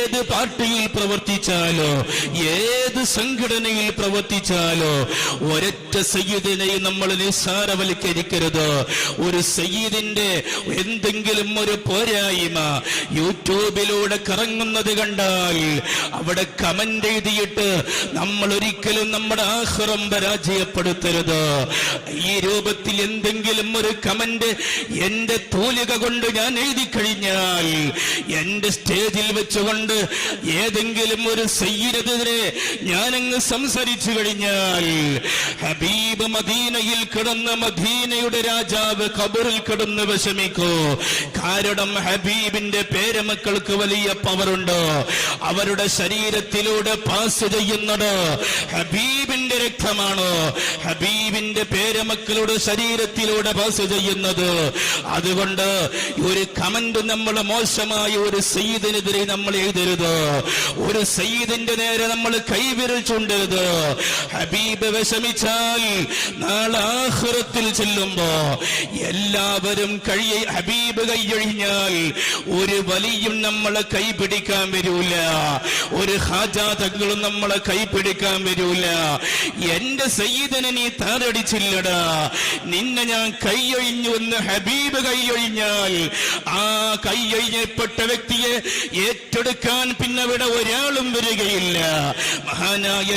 ഏത് പാർട്ടിയിൽ പ്രവർത്തിച്ചാലോ ഏത് സംഘടനയിൽ പ്രവർത്തിച്ചാലോ ഒരൊറ്റ സയ്യിദിനെയും നമ്മൾ നിസ്സാരവൽക്കരിക്കരുത്. ഒരു സയ്യിദിന്റെ എന്തെങ്കിലും ഒരു പോരായ്മ യൂട്യൂബിലൂടെ കറങ്ങുന്നത് കണ്ടാൽ അവിടെ കമന്റ് എഴുതിയിട്ട് നമ്മൾ ഒരിക്കലും നമ്മുടെ ആഖിറം പരാജയപ്പെടുത്തരുത്. ഈ രൂപത്തിൽ എന്തെങ്കിലും ഒരു കമന്റ് എന്റെ തൂലിക കൊണ്ട് ഞാൻ എഴുതി കഴിഞ്ഞാൽ, എന്റെ സ്റ്റേജിൽ വെച്ചുകൊണ്ട് ഏതെങ്കിലും ഒരു സയ്യിദിനെതിരെ ഞാനങ്ങ് സംസാരിച്ചു കഴിഞ്ഞാൽ, ഹബീബ് മദീനയിൽ കിടന്ന മദീനയുടെ രാജാവ് ഖബറിൽ കിടന്ന് വിഷമിക്കൂ. കാരണം ഹബീബിന്റെ പേരമക്കൾക്ക് വലിയ പവറുണ്ട്. അവരുടെ ശരീരത്തിലൂടെ പാസ് ചെയ്യുന്നത് ഹബീബിന്റെ രക്തമാണ്. ഹബീബിന്റെ പേരമക്കളുടെ ശരീരത്തിലൂടെ പാസ് ചെയ്യുന്നത്. അതുകൊണ്ട് ഒരു കമന്റ് നമ്മൾ മോശമായ ഒരു സയ്യിദിനെതിരെ നമ്മൾ എഴുതരുത്. ഒരു സയ്യിദിന്റെ നേരെ നമ്മൾ കൈവിരൽ ചൂണ്ടരുത്. ഹബീബ് വിഷമിച്ചാൽ നാളെ ആഖിറത്തിൽ ചെല്ലുമ്പോ എല്ലാവരും ഹബീബ് കൈയൊഴിഞ്ഞാൽ ഒരു വലിയും നമ്മളെ കൈപിടിക്കാൻ വരൂല. ഒരു ഹാജാതകളും നമ്മളെ കൈപിടിക്കാൻ വരൂല. എന്റെ സയ്യിദിനെ നീ താറടിച്ചില്ലടാ, നിന്നെ ഞാൻ കൈയൊഴിഞ്ഞു എന്ന് ഹബീബ് കൈയൊഴിഞ്ഞാൽ ആ കൈയൊഴിഞ്ഞപ്പെട്ട വ്യക്തിയെ ഏറ്റെടുക്കാൻ പിന്നെ ഇവിടെ ഒരാളും വരികയില്ല. മഹാനായ